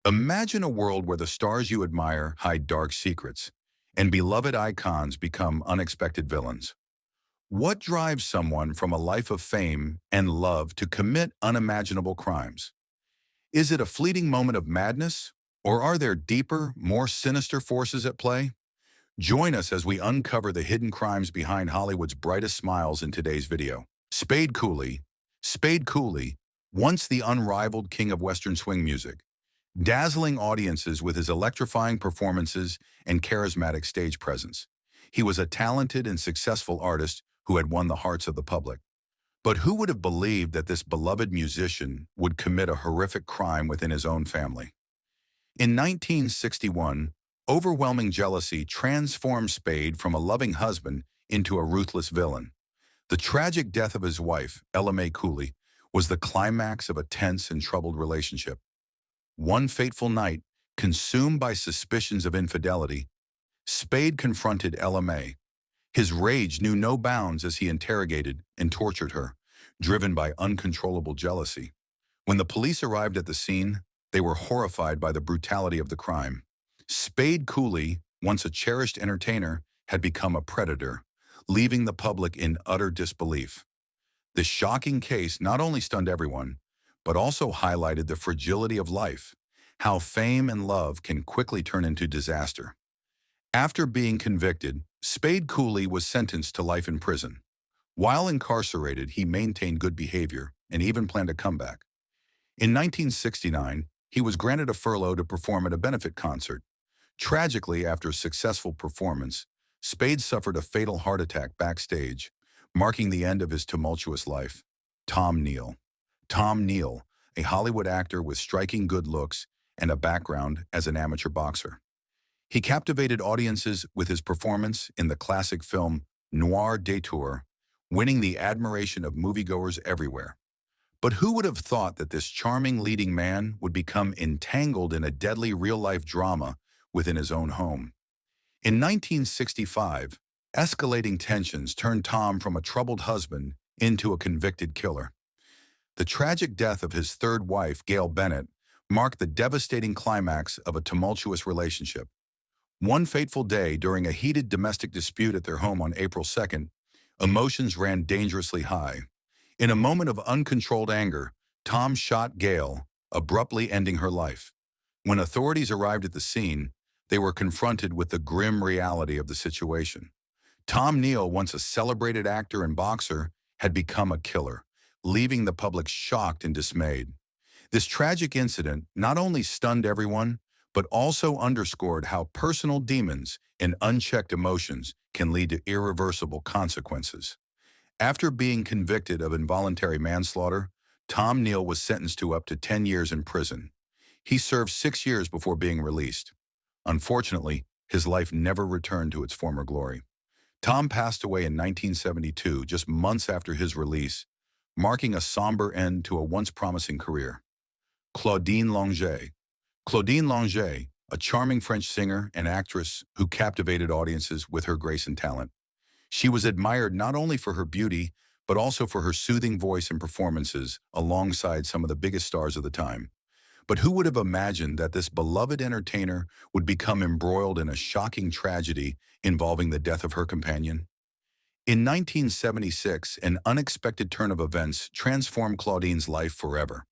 Imagine a world where the stars you admire hide dark secrets, and beloved icons become unexpected villains. What drives someone from a life of fame and love to commit unimaginable crimes? Is it a fleeting moment of madness, or are there deeper, more sinister forces at play? Join us as we uncover the hidden crimes behind Hollywood's brightest smiles in today's video. Spade Cooley. Spade Cooley, once the unrivaled king of Western swing music, dazzling audiences with his electrifying performances and charismatic stage presence. He was a talented and successful artist who had won the hearts of the public. But who would have believed that this beloved musician would commit a horrific crime within his own family? In 1961, overwhelming jealousy transformed Spade from a loving husband into a ruthless villain. The tragic death of his wife, Ella Mae Cooley, was the climax of a tense and troubled relationship. One fateful night, consumed by suspicions of infidelity, Spade confronted Ella Mae. His rage knew no bounds as he interrogated and tortured her, driven by uncontrollable jealousy. When the police arrived at the scene, they were horrified by the brutality of the crime. Spade Cooley, once a cherished entertainer, had become a predator, leaving the public in utter disbelief. This shocking case not only stunned everyone, but also highlighted the fragility of life, how fame and love can quickly turn into disaster. After being convicted, Spade Cooley was sentenced to life in prison. While incarcerated, he maintained good behavior and even planned a comeback. In 1969, he was granted a furlough to perform at a benefit concert. Tragically, after a successful performance, Spade suffered a fatal heart attack backstage, marking the end of his tumultuous life. Neal. Neal, a Hollywood actor with striking good looks and a background as an amateur boxer. He captivated audiences with his performance in the classic film Noir Gator, winning the admiration of moviegoers everywhere. But who would have thought that this charming leading man would become entangled in a deadly real-life drama within his own home? In 1965, escalating tensions turned Tom from a troubled husband into a convicted killer. The tragic death of his third wife, Gail Bennett, marked the devastating climax of a tumultuous relationship. One fateful day, during a heated domestic dispute at their home on April 2nd, emotions ran dangerously high. In a moment of uncontrolled anger, Tom shot Gail, abruptly ending her life. When authorities arrived at the scene, they were confronted with the grim reality of the situation. Neal, once a celebrated actor and boxer, had become a killer, leaving the public shocked and dismayed. This tragic incident not only stunned everyone, but also underscored how personal demons and unchecked emotions can lead to irreversible consequences. After being convicted of involuntary manslaughter, Neal was sentenced to up to 10 years in prison. He served 6 years before being released. Unfortunately, his life never returned to its former glory. Tom passed away in 1972, just months after his release, marking a somber end to a once promising career. Claudine Longet. Claudine Longet, a charming French singer and actress who captivated audiences with her grace and talent. She was admired not only for her beauty, but also for her soothing voice and performances alongside some of the biggest stars of the time. But who would have imagined that this beloved entertainer would become embroiled in a shocking tragedy involving the death of her companion? In 1976, an unexpected turn of events transformed Claudine's life forever.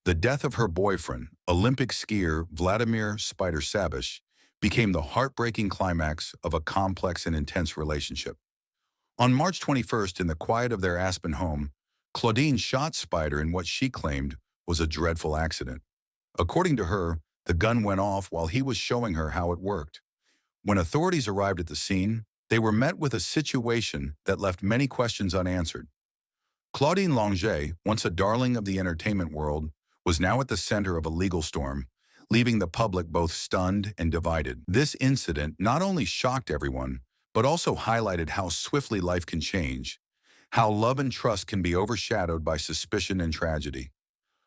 The death of her boyfriend, Olympic skier Vladimir "Spider" Sabish, became the heartbreaking climax of a complex and intense relationship. On March 21st, in the quiet of their Aspen home, Claudine shot Spider in what she claimed was a dreadful accident. According to her, the gun went off while he was showing her how it worked. When authorities arrived at the scene, they were met with a situation that left many questions unanswered. Claudine Longet, once a darling of the entertainment world, was now at the center of a legal storm, leaving the public both stunned and divided. This incident not only shocked everyone, but also highlighted how swiftly life can change, how love and trust can be overshadowed by suspicion and tragedy.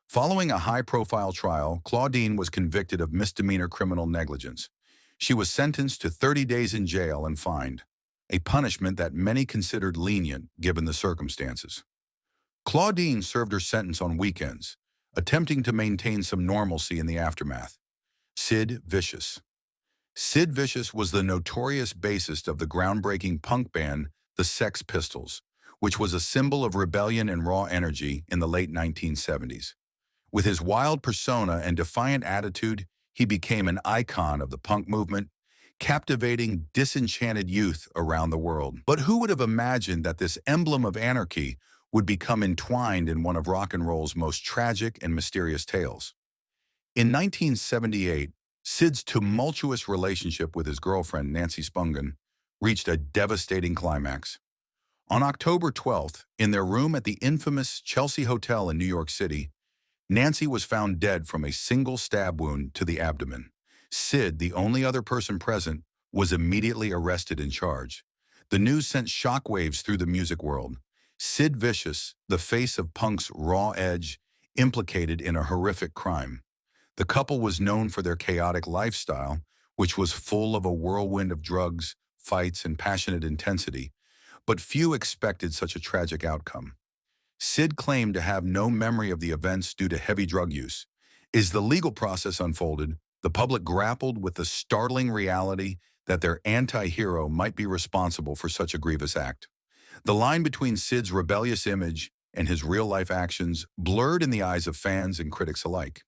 Following a high-profile trial, Claudine was convicted of misdemeanor criminal negligence. She was sentenced to 30 days in jail and fined, a punishment that many considered lenient given the circumstances. Claudine served her sentence on weekends, attempting to maintain some normalcy in the aftermath. Sid Vicious. Sid Vicious was the notorious bassist of the groundbreaking punk band the Sex Pistols, which was a symbol of rebellion and raw energy in the late 1970s. With his wild persona and defiant attitude, he became an icon of the punk movement, captivating disenchanted youth around the world. But who would have imagined that this emblem of anarchy would become entwined in one of rock and roll's most tragic and mysterious tales? In 1978, Sid's tumultuous relationship with his girlfriend, Nancy Spungen, reached a devastating climax. On October 12th, in their room at the infamous Chelsea Hotel in New York City, Nancy was found dead from a single stab wound to the abdomen. Sid, the only other person present, was immediately arrested and charged. The news sent shockwaves through the music world. Sid Vicious, the face of punk's raw edge, implicated in a horrific crime. The couple was known for their chaotic lifestyle, which was full of a whirlwind of drugs, fights, and passionate intensity, but few expected such a tragic outcome. Sid claimed to have no memory of the events due to heavy drug use. As the legal process unfolded, the public grappled with the startling reality that their anti-hero might be responsible for such a grievous act. The line between Sid's rebellious image and his real-life actions blurred in the eyes of fans and critics alike.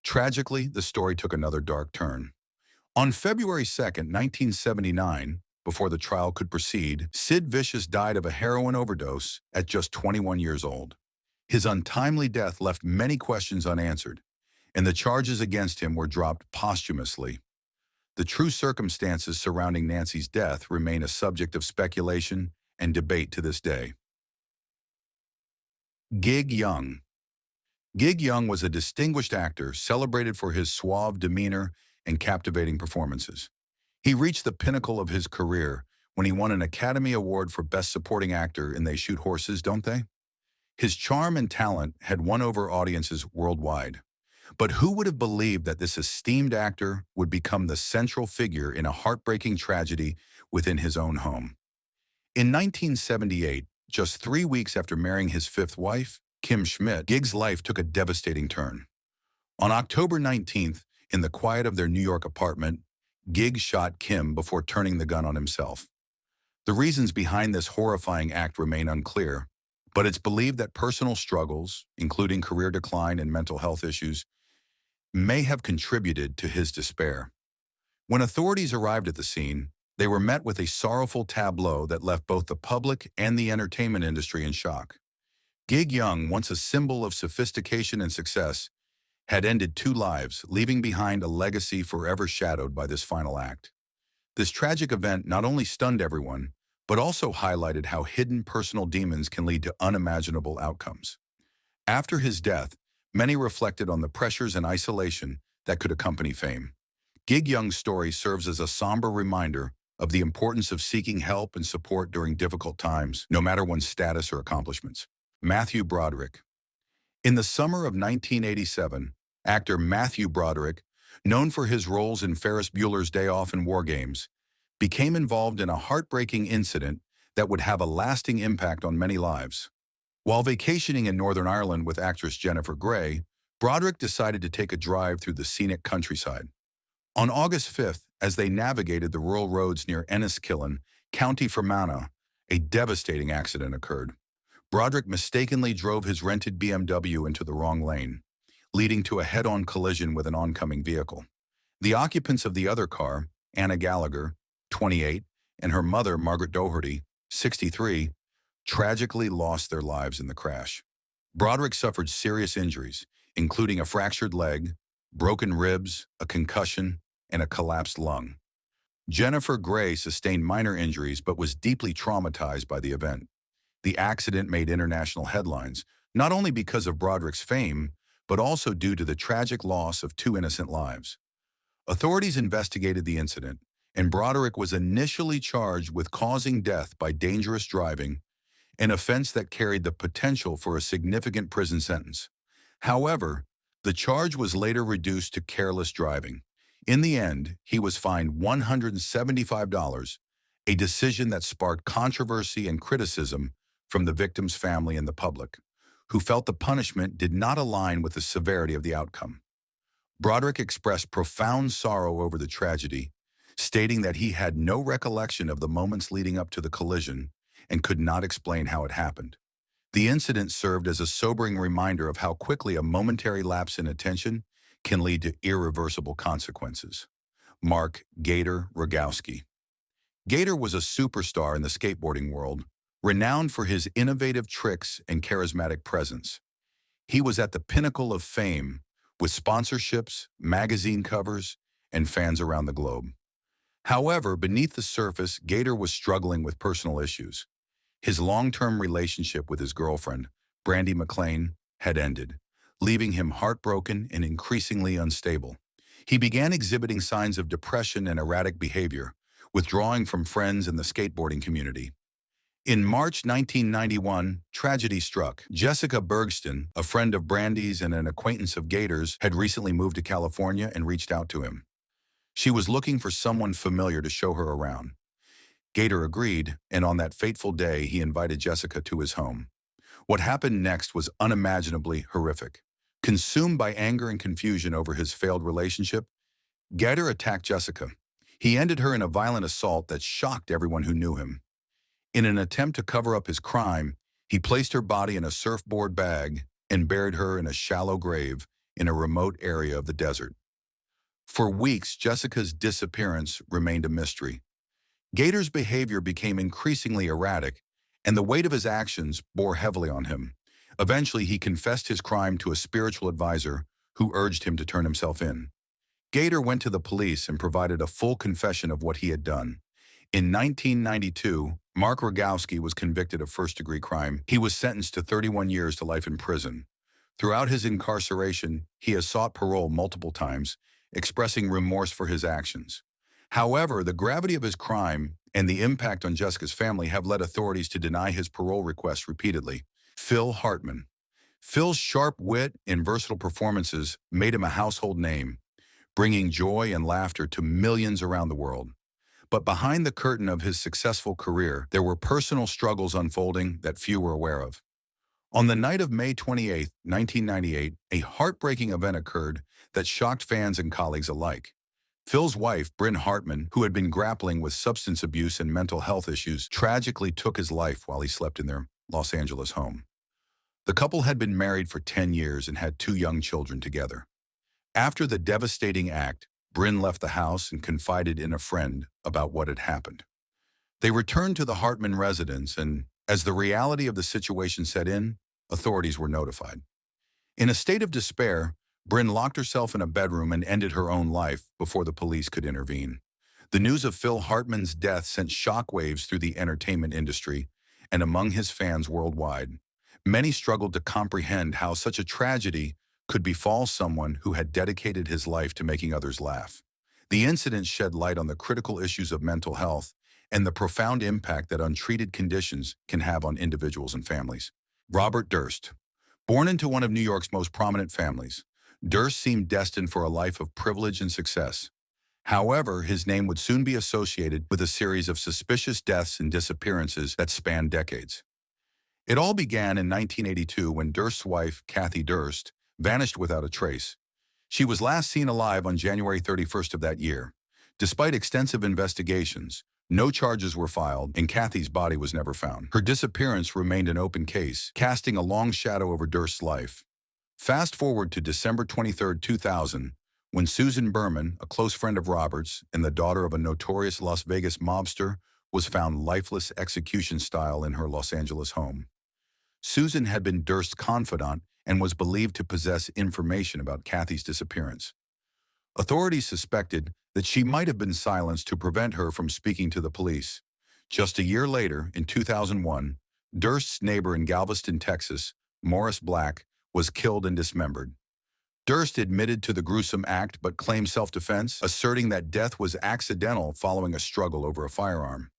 Tragically, the story took another dark turn. On February 2nd, 1979, before the trial could proceed, Sid Vicious died of a heroin overdose at just 21 years old. His untimely death left many questions unanswered, and the charges against him were dropped posthumously. The true circumstances surrounding Nancy's death remain a subject of speculation and debate to this day. Gig Young. Gig Young was a distinguished actor celebrated for his suave demeanor and captivating performances. He reached the pinnacle of his career when he won an Academy Award for Best Supporting Actor in They Shoot Horses, Don't They? His charm and talent had won over audiences worldwide. But who would have believed that this esteemed actor would become the central figure in a heartbreaking tragedy within his own home? In 1978, just 3 weeks after marrying his fifth wife, Kim Schmidt, Gig's life took a devastating turn. On October 19th, in the quiet of their New York apartment, Gig shot Kim before turning the gun on himself. The reasons behind this horrifying act remain unclear, but it's believed that personal struggles, including career decline and mental health issues, may have contributed to his despair. When authorities arrived at the scene, they were met with a sorrowful tableau that left both the public and the entertainment industry in shock. Gig Young, once a symbol of sophistication and success, had ended 2 lives, leaving behind a legacy forever shadowed by this final act. This tragic event not only stunned everyone, but also highlighted how hidden personal demons can lead to unimaginable outcomes. After his death, many reflected on the pressures and isolation that could accompany fame. Gig Young's story serves as a somber reminder of the importance of seeking help and support during difficult times, no matter one's status or accomplishments. Matthew Broderick. In the summer of 1987, actor Matthew Broderick, known for his roles in Ferris Bueller's Day Off and War Games, became involved in a heartbreaking incident that would have a lasting impact on many lives. While vacationing in Northern Ireland with actress Jennifer Grey, Broderick decided to take a drive through the scenic countryside. On August 5th, as they navigated the rural roads near Enniskillen, County Fermanagh, a devastating accident occurred. Broderick mistakenly drove his rented BMW into the wrong lane, leading to a head-on collision with an oncoming vehicle. The occupants of the other car, Anna Gallagher, 28, and her mother, Margaret Doherty, 63, tragically lost their lives in the crash. Broderick suffered serious injuries, including a fractured leg, broken ribs, a concussion, and a collapsed lung. Jennifer Grey sustained minor injuries but was deeply traumatized by the event. The accident made international headlines, not only because of Broderick's fame, but also due to the tragic loss of 2 innocent lives. Authorities investigated the incident, and Broderick was initially charged with causing death by dangerous driving, an offense that carried the potential for a significant prison sentence. However, the charge was later reduced to careless driving. In the end, he was fined $175, a decision that sparked controversy and criticism from the victim's family and the public, who felt the punishment did not align with the severity of the outcome. Broderick expressed profound sorrow over the tragedy, stating that he had no recollection of the moments leading up to the collision and could not explain how it happened. The incident served as a sobering reminder of how quickly a momentary lapse in attention can lead to irreversible consequences. Mark Gator Rogowski. Gator was a superstar in the skateboarding world, renowned for his innovative tricks and charismatic presence. He was at the pinnacle of fame, with sponsorships, magazine covers, and fans around the globe. However, beneath the surface, Gator was struggling with personal issues. His long-term relationship with his girlfriend, Brandy McLean, had ended, leaving him heartbroken and increasingly unstable. He began exhibiting signs of depression and erratic behavior, withdrawing from friends and the skateboarding community. In March 1991, tragedy struck. Jessica Bergston, a friend of Brandy's and an acquaintance of Gator's, had recently moved to California and reached out to him. She was looking for someone familiar to show her around. Gator agreed, and on that fateful day, he invited Jessica to his home. What happened next was unimaginably horrific. Consumed by anger and confusion over his failed relationship, Gator attacked Jessica. He ended her in a violent assault that shocked everyone who knew him. In an attempt to cover up his crime, he placed her body in a surfboard bag and buried her in a shallow grave in a remote area of the desert. For weeks, Jessica's disappearance remained a mystery. Gator's behavior became increasingly erratic, and the weight of his actions bore heavily on him. Eventually, he confessed his crime to a spiritual advisor who urged him to turn himself in. Gator went to the police and provided a full confession of what he had done. In 1992, Mark Rogowski was convicted of first-degree crime. He was sentenced to 31 years to life in prison. Throughout his incarceration, he has sought parole multiple times, expressing remorse for his actions. However, the gravity of his crime and the impact on Jessica's family have led authorities to deny his parole requests repeatedly. Phil Hartman. Phil's sharp wit and versatile performances made him a household name, bringing joy and laughter to millions around the world. But behind the curtain of his successful career, there were personal struggles unfolding that few were aware of. On the night of May 28, 1998, a heartbreaking event occurred that shocked fans and colleagues alike. Phil's wife, Bryn Hartman, who had been grappling with substance abuse and mental health issues, tragically took his life while he slept in their Los Angeles home. The couple had been married for 10 years and had 2 young children together. After the devastating act, Bryn left the house and confided in a friend about what had happened. They returned to the Hartman residence, and as the reality of the situation set in, authorities were notified. In a state of despair, Bryn locked herself in a bedroom and ended her own life before the police could intervene. The news of Phil Hartman's death sent shockwaves through the entertainment industry and among his fans worldwide. Many struggled to comprehend how such a tragedy could befall someone who had dedicated his life to making others laugh. The incident shed light on the critical issues of mental health and the profound impact that untreated conditions can have on individuals and families. Robert Durst. Born into one of New York's most prominent families, Durst seemed destined for a life of privilege and success. However, his name would soon be associated with a series of suspicious deaths and disappearances that spanned decades. It all began in 1982 when Durst's wife, Kathy Durst, vanished without a trace. She was last seen alive on January 31st of that year. Despite extensive investigations, no charges were filed and Kathy's body was never found. Her disappearance remained an open case, casting a long shadow over Durst's life. Fast forward to December 23, 2000, when Susan Berman, a close friend of Robert's and the daughter of a notorious Las Vegas mobster, was found lifeless execution-style in her Los Angeles home. Susan had been Durst's confidant and was believed to possess information about Kathy's disappearance. Authorities suspected that she might have been silenced to prevent her from speaking to the police. Just a year later, in 2001, Durst's neighbor in Galveston, Texas, Morris Black, was killed and dismembered. Durst admitted to the gruesome act but claimed self-defense, asserting that death was accidental following a struggle over a firearm.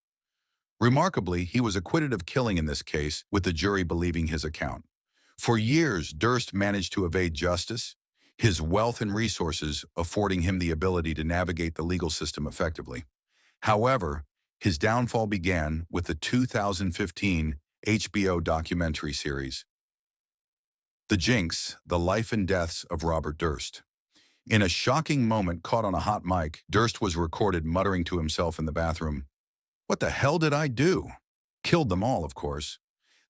Remarkably, he was acquitted of killing in this case, with the jury believing his account. For years, Durst managed to evade justice, his wealth and resources affording him the ability to navigate the legal system effectively. However, his downfall began with the 2015 HBO documentary series, The Jinx, The Life and Deaths of Robert Durst. In a shocking moment caught on a hot mic, Durst was recorded muttering to himself in the bathroom, "What the hell did I do?" Killed them all, of course.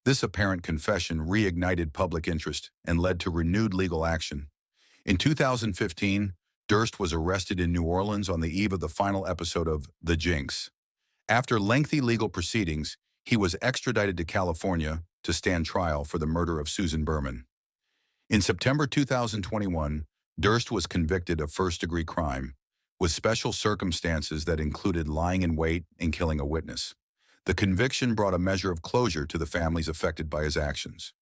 This apparent confession reignited public interest and led to renewed legal action. In 2015, Durst was arrested in New Orleans on the eve of the final episode of The Jinx. After lengthy legal proceedings, he was extradited to California to stand trial for the murder of Susan Berman. In September 2021, Durst was convicted of first-degree crime, with special circumstances that included lying in wait and killing a witness. The conviction brought a measure of closure to the families affected by his actions.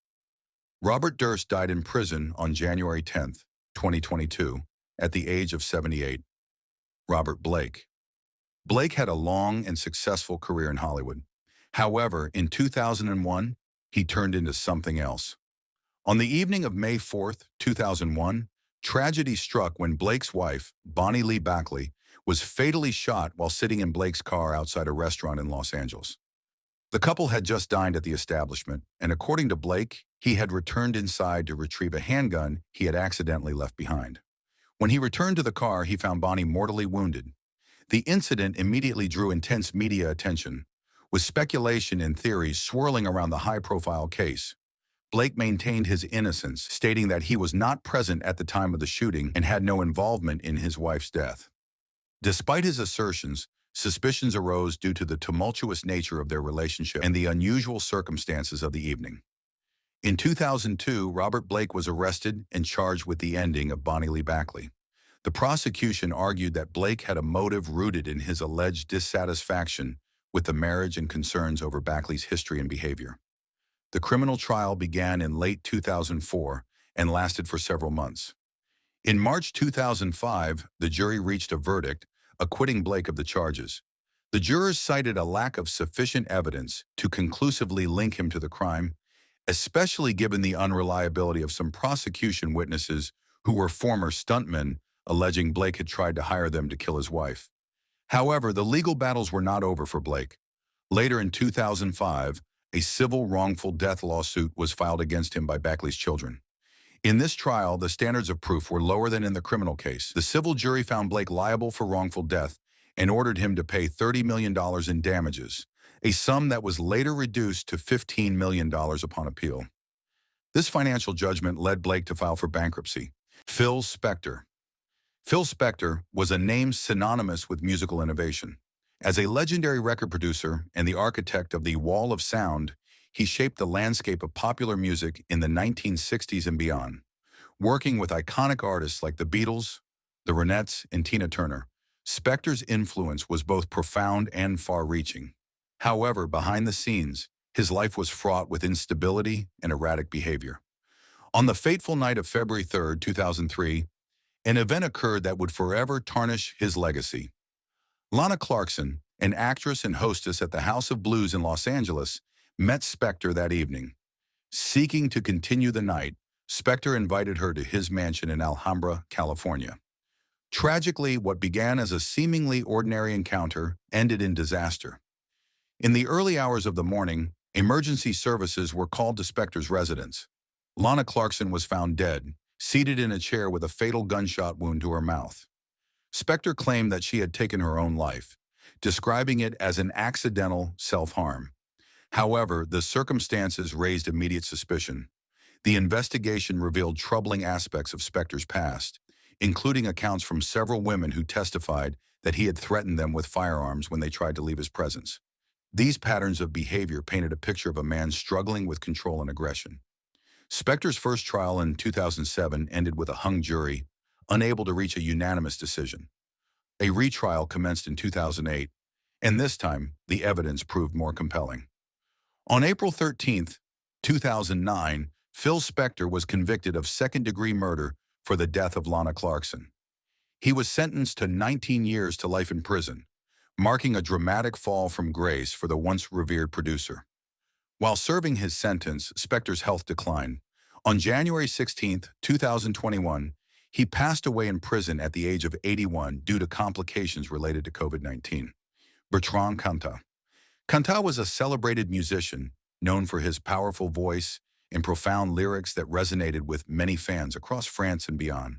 Robert Durst died in prison on January 10, 2022, at the age of 78. Robert Blake. Blake had a long and successful career in Hollywood. However, in 2001, he turned into something else. On the evening of May 4, 2001, tragedy struck when Blake's wife, Bonnie Lee Backley, was fatally shot while sitting in Blake's car outside a restaurant in Los Angeles. The couple had just dined at the establishment, and according to Blake, he had returned inside to retrieve a handgun he had accidentally left behind. When he returned to the car, he found Bonnie mortally wounded. The incident immediately drew intense media attention, with speculation and theories swirling around the high-profile case. Blake maintained his innocence, stating that he was not present at the time of the shooting and had no involvement in his wife's death. Despite his assertions, suspicions arose due to the tumultuous nature of their relationship and the unusual circumstances of the evening. In 2002, Robert Blake was arrested and charged with the ending of Bonnie Lee Backley. The prosecution argued that Blake had a motive rooted in his alleged dissatisfaction with the marriage and concerns over Backley's history and behavior. The criminal trial began in late 2004 and lasted for several months. In March 2005, the jury reached a verdict, acquitting Blake of the charges. The jurors cited a lack of sufficient evidence to conclusively link him to the crime, especially given the unreliability of some prosecution witnesses who were former stuntmen, alleging Blake had tried to hire them to kill his wife. However, the legal battles were not over for Blake. Later in 2005, a civil wrongful death lawsuit was filed against him by Backley's children. In this trial, the standards of proof were lower than in the criminal case. The civil jury found Blake liable for wrongful death and ordered him to pay $30 million in damages, a sum that was later reduced to $15 million upon appeal. This financial judgment led Blake to file for bankruptcy. Phil Spector. Phil Spector was a name synonymous with musical innovation. As a legendary record producer and the architect of the Wall of Sound, he shaped the landscape of popular music in the 1960s and beyond. Working with iconic artists like the Beatles, the Ronettes, and Tina Turner, Spector's influence was both profound and far-reaching. However, behind the scenes, his life was fraught with instability and erratic behavior. On the fateful night of February 3, 2003, an event occurred that would forever tarnish his legacy. Lana Clarkson, an actress and hostess at the House of Blues in Los Angeles, met Spector that evening. Seeking to continue the night, Spector invited her to his mansion in Alhambra, California. Tragically, what began as a seemingly ordinary encounter ended in disaster. In the early hours of the morning, emergency services were called to Spector's residence. Lana Clarkson was found dead, seated in a chair with a fatal gunshot wound to her mouth. Spector claimed that she had taken her own life, describing it as an accidental self-harm. However, the circumstances raised immediate suspicion. The investigation revealed troubling aspects of Spector's past, including accounts from several women who testified that he had threatened them with firearms when they tried to leave his presence. These patterns of behavior painted a picture of a man struggling with control and aggression. Spector's first trial in 2007 ended with a hung jury, unable to reach a unanimous decision. A retrial commenced in 2008, and this time, the evidence proved more compelling. On April 13, 2009, Phil Spector was convicted of second-degree murder for the death of Lana Clarkson. He was sentenced to 19 years to life in prison, marking a dramatic fall from grace for the once revered producer. While serving his sentence, Spector's health declined. On January 16, 2021, he passed away in prison at the age of 81 due to complications related to COVID-19. Bertrand Cantat. Cantat was a celebrated musician, known for his powerful voice and profound lyrics that resonated with many fans across France and beyond.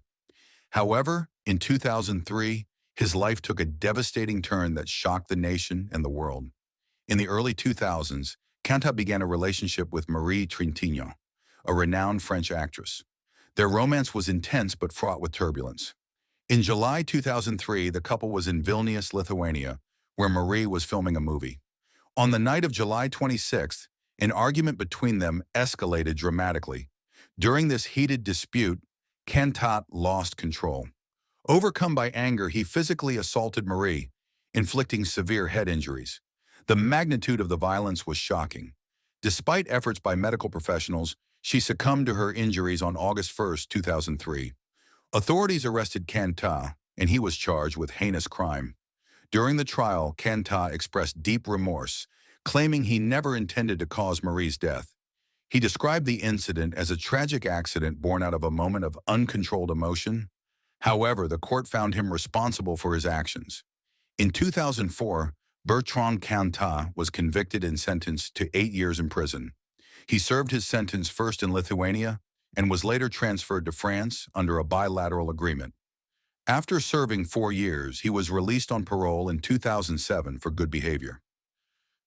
However, in 2003, his life took a devastating turn that shocked the nation and the world. In the early 2000s, Cantat began a relationship with Marie Trintignant, a renowned French actress. Their romance was intense but fraught with turbulence. In July 2003, the couple was in Vilnius, Lithuania, where Marie was filming a movie. On the night of July 26th, an argument between them escalated dramatically. During this heated dispute, Cantat lost control. Overcome by anger, he physically assaulted Marie, inflicting severe head injuries. The magnitude of the violence was shocking. Despite efforts by medical professionals, she succumbed to her injuries on August 1, 2003. Authorities arrested Cantat, and he was charged with heinous crime. During the trial, Cantat expressed deep remorse, claiming he never intended to cause Marie's death. He described the incident as a tragic accident born out of a moment of uncontrolled emotion. However, the court found him responsible for his actions. In 2004, Bertrand Cantat was convicted and sentenced to 8 years in prison. He served his sentence first in Lithuania and was later transferred to France under a bilateral agreement. After serving 4 years, he was released on parole in 2007 for good behavior.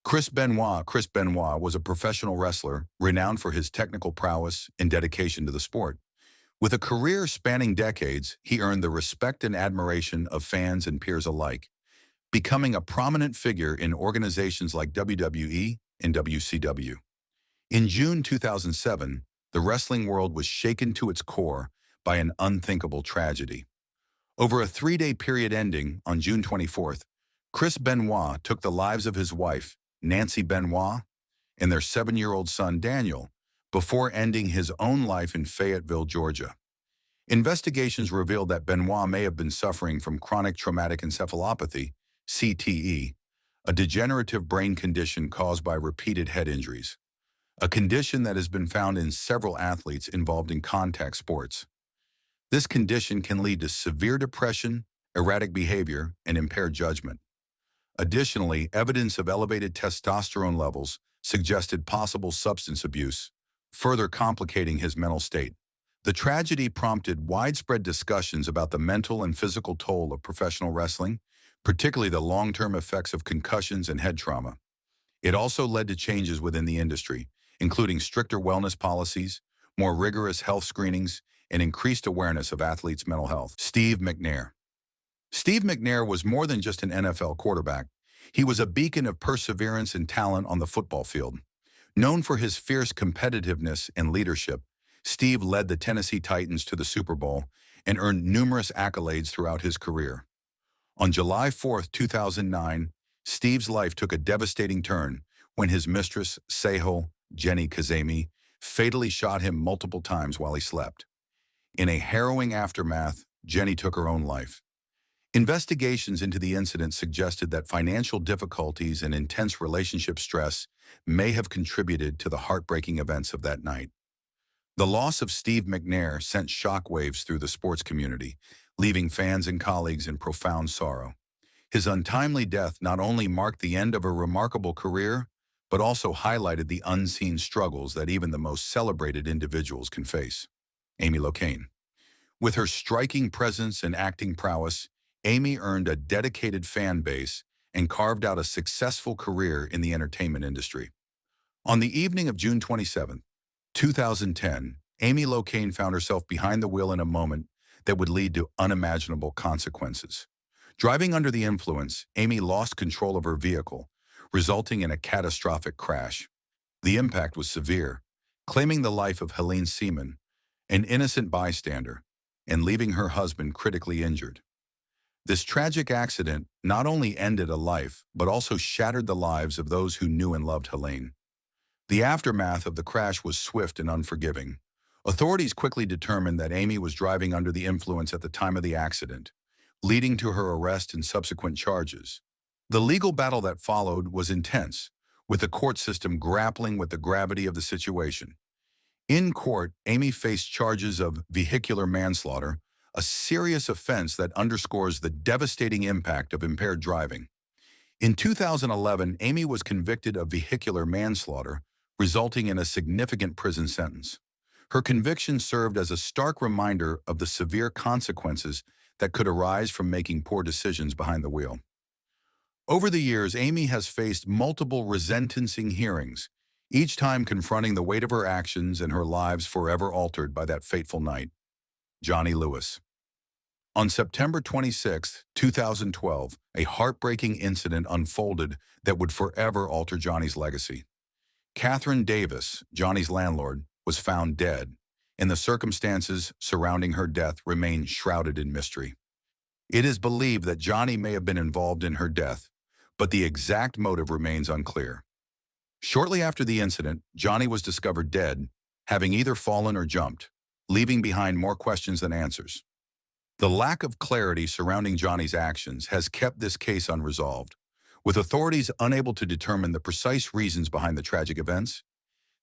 Chris Benoit was a professional wrestler renowned for his technical prowess and dedication to the sport. With a career spanning decades, he earned the respect and admiration of fans and peers alike, becoming a prominent figure in organizations like WWE and WCW. In June 2007, the wrestling world was shaken to its core by an unthinkable tragedy. Over a 3-day period ending on June 24th, Chris Benoit took the lives of his wife, Nancy Benoit, and their 7-year-old son, Daniel, before ending his own life in Fayetteville, Georgia. Investigations revealed that Benoit may have been suffering from chronic traumatic encephalopathy, CTE, a degenerative brain condition caused by repeated head injuries, a condition that has been found in several athletes involved in contact sports. This condition can lead to severe depression, erratic behavior, and impaired judgment. Additionally, evidence of elevated testosterone levels suggested possible substance abuse, further complicating his mental state. The tragedy prompted widespread discussions about the mental and physical toll of professional wrestling, particularly the long-term effects of concussions and head trauma. It also led to changes within the industry, including stricter wellness policies, more rigorous health screenings, and increased awareness of athletes' mental health. Steve McNair. Steve McNair was more than just an NFL quarterback. He was a beacon of perseverance and talent on the football field. Known for his fierce competitiveness and leadership, Steve led the Tennessee Titans to the Super Bowl and earned numerous accolades throughout his career. On July 4, 2009, Steve's life took a devastating turn when his mistress, Sehol Jenny Kazemi, fatally shot him multiple times while he slept. In a harrowing aftermath, Jenny took her own life. Investigations into the incident suggested that financial difficulties and intense relationship stress may have contributed to the heartbreaking events of that night. The loss of Steve McNair sent shockwaves through the sports community, leaving fans and colleagues in profound sorrow. His untimely death not only marked the end of a remarkable career, but also highlighted the unseen struggles that even the most celebrated individuals can face. Amy Locane. With her striking presence and acting prowess, Amy earned a dedicated fan base and carved out a successful career in the entertainment industry. On the evening of June 27, 2010, Amy Locane found herself behind the wheel in a moment that would lead to unimaginable consequences. Driving under the influence, Amy lost control of her vehicle, resulting in a catastrophic crash. The impact was severe, claiming the life of Helene Seaman, an innocent bystander, and leaving her husband critically injured. This tragic accident not only ended a life, but also shattered the lives of those who knew and loved Helene. The aftermath of the crash was swift and unforgiving. Authorities quickly determined that Amy was driving under the influence at the time of the accident, leading to her arrest and subsequent charges. The legal battle that followed was intense, with the court system grappling with the gravity of the situation. In court, Amy faced charges of vehicular manslaughter, a serious offense that underscores the devastating impact of impaired driving. In 2011, Amy was convicted of vehicular manslaughter, resulting in a significant prison sentence. Her conviction served as a stark reminder of the severe consequences that could arise from making poor decisions behind the wheel. Over the years, Amy has faced multiple resentencing hearings, each time confronting the weight of her actions and her lives forever altered by that fateful night. Johnny Lewis. On September 26, 2012, a heartbreaking incident unfolded that would forever alter Johnny's legacy. Catherine Davis, Johnny's landlord, was found dead, and the circumstances surrounding her death remain shrouded in mystery. It is believed that Johnny may have been involved in her death, but the exact motive remains unclear. Shortly after the incident, Johnny was discovered dead, having either fallen or jumped, leaving behind more questions than answers. The lack of clarity surrounding Johnny's actions has kept this case unresolved, with authorities unable to determine the precise reasons behind the tragic events.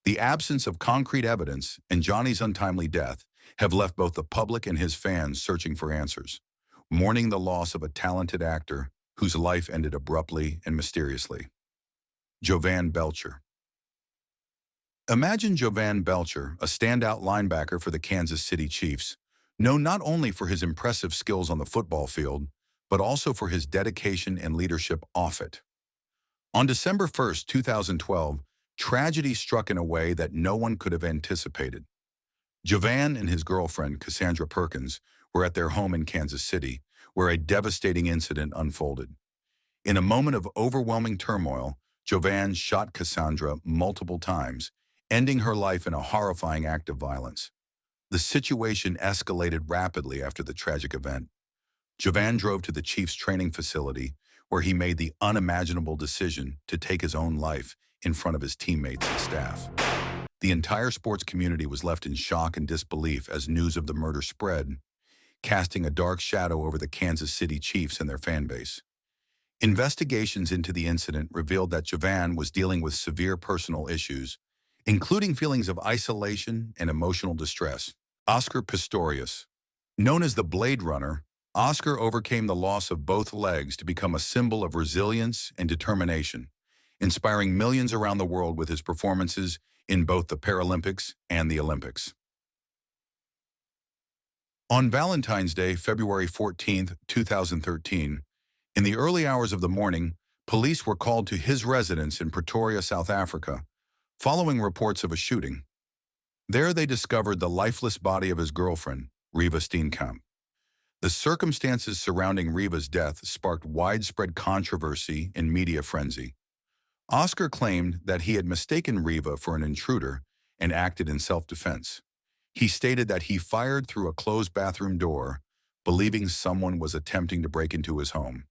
The absence of concrete evidence and Johnny's untimely death have left both the public and his fans searching for answers, mourning the loss of a talented actor whose life ended abruptly and mysteriously. Jovan Belcher. Imagine Jovan Belcher, a standout linebacker for the Kansas City Chiefs, known not only for his impressive skills on the football field, but also for his dedication and leadership off it. On December 1, 2012, tragedy struck in a way that no one could have anticipated. Jovan and his girlfriend, Cassandra Perkins, were at their home in Kansas City, where a devastating incident unfolded. In a moment of overwhelming turmoil, Jovan shot Cassandra multiple times, ending her life in a horrifying act of violence. The situation escalated rapidly after the tragic event. Jovan drove to the Chiefs' training facility, where he made the unimaginable decision to take his own life in front of his teammates and staff. The entire sports community was left in shock and disbelief as news of the murder spread, casting a dark shadow over the Kansas City Chiefs and their fan base. Investigations into the incident revealed that Jovan was dealing with severe personal issues, including feelings of isolation and emotional distress. Oscar Pistorius. Known as the Blade Runner, Oscar overcame the loss of both legs to become a symbol of resilience and determination, inspiring millions around the world with his performances in both the Paralympics and the Olympics. On Valentine's Day, February 14, 2013, in the early hours of the morning, police were called to his residence in Pretoria, South Africa, following reports of a shooting. There they discovered the lifeless body of his girlfriend, Riva Steenkamp. The circumstances surrounding Riva's death sparked widespread controversy and media frenzy. Oscar claimed that he had mistaken Riva for an intruder and acted in self-defense. He stated that he fired through a closed bathroom door, believing someone was attempting to break into his home.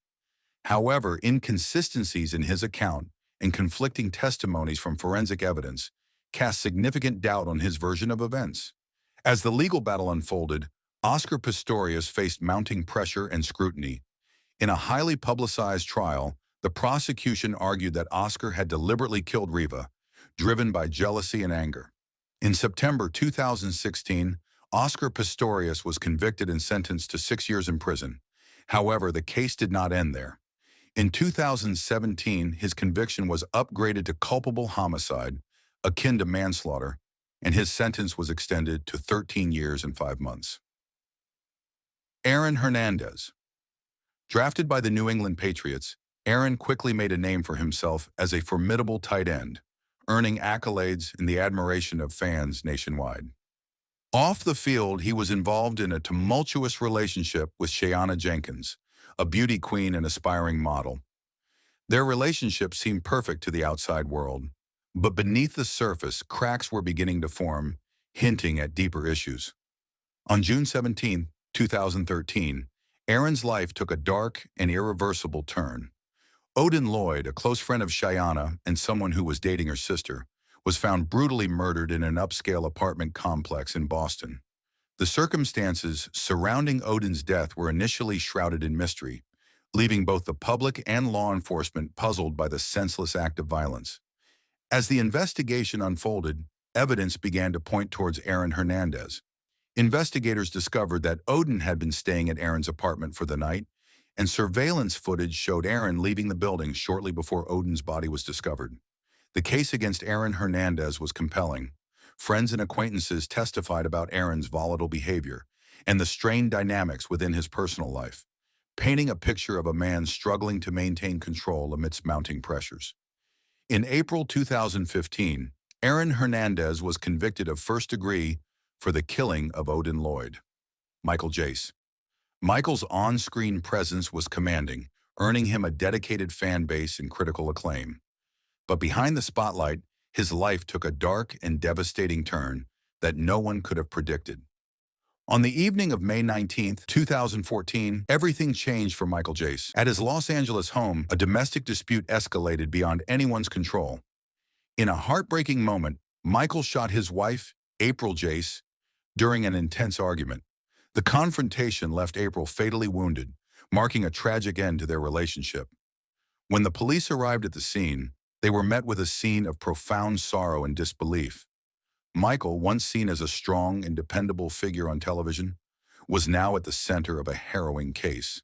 However, inconsistencies in his account and conflicting testimonies from forensic evidence cast significant doubt on his version of events. As the legal battle unfolded, Oscar Pistorius faced mounting pressure and scrutiny. In a highly publicized trial, the prosecution argued that Oscar had deliberately killed Riva, driven by jealousy and anger. In September 2016, Oscar Pistorius was convicted and sentenced to 6 years in prison. However, the case did not end there. In 2017, his conviction was upgraded to culpable homicide, akin to manslaughter, and his sentence was extended to 13 years and 5 months. Aaron Hernandez. Drafted by the New England Patriots, Aaron quickly made a name for himself as a formidable tight end, earning accolades and the admiration of fans nationwide. Off the field, he was involved in a tumultuous relationship with Shayana Jenkins, a beauty queen and aspiring model. Their relationship seemed perfect to the outside world, but beneath the surface, cracks were beginning to form, hinting at deeper issues. On June 17, 2013, Aaron's life took a dark and irreversible turn. Odin Lloyd, a close friend of Shayana and someone who was dating her sister, was found brutally murdered in an upscale apartment complex in Boston. The circumstances surrounding Odin's death were initially shrouded in mystery, leaving both the public and law enforcement puzzled by the senseless act of violence. As the investigation unfolded, evidence began to point towards Aaron Hernandez. Investigators discovered that Odin had been staying at Aaron's apartment for the night, and surveillance footage showed Aaron leaving the building shortly before Odin's body was discovered. The case against Aaron Hernandez was compelling. Friends and acquaintances testified about Aaron's volatile behavior and the strained dynamics within his personal life, painting a picture of a man struggling to maintain control amidst mounting pressures. In April 2015, Aaron Hernandez was convicted of first degree for the killing of Odin Lloyd. Michael Jace. Michael's on-screen presence was commanding, earning him a dedicated fan base and critical acclaim. But behind the spotlight, his life took a dark and devastating turn that no one could have predicted. On the evening of May 19, 2014, everything changed for Michael Jace. At his Los Angeles home, a domestic dispute escalated beyond anyone's control. In a heartbreaking moment, Michael shot his wife, April Jace, during an intense argument. The confrontation left April fatally wounded, marking a tragic end to their relationship. When the police arrived at the scene, they were met with a scene of profound sorrow and disbelief. Michael, once seen as a strong and dependable figure on television, was now at the center of a harrowing case.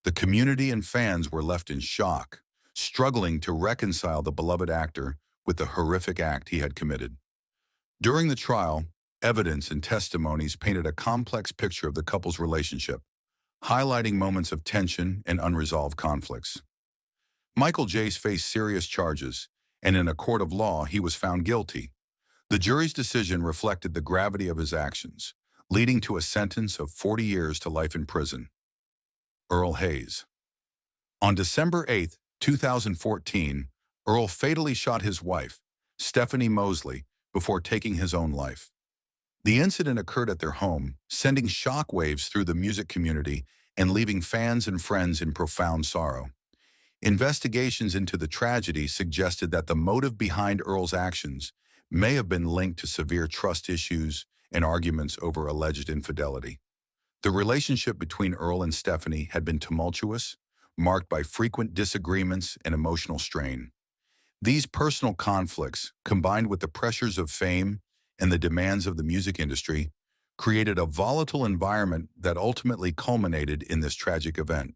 The community and fans were left in shock, struggling to reconcile the beloved actor with the horrific act he had committed. During the trial, evidence and testimonies painted a complex picture of the couple's relationship, highlighting moments of tension and unresolved conflicts. Michael Jace faced serious charges, and in a court of law, he was found guilty. The jury's decision reflected the gravity of his actions, leading to a sentence of 40 years to life in prison. Earl Hayes. On December 8, 2014, Earl fatally shot his wife, Stephanie Mosley, before taking his own life. The incident occurred at their home, sending shockwaves through the music community and leaving fans and friends in profound sorrow. Investigations into the tragedy suggested that the motive behind Earl's actions may have been linked to severe trust issues and arguments over alleged infidelity. The relationship between Earl and Stephanie had been tumultuous, marked by frequent disagreements and emotional strain. These personal conflicts, combined with the pressures of fame and the demands of the music industry, created a volatile environment that ultimately culminated in this tragic event.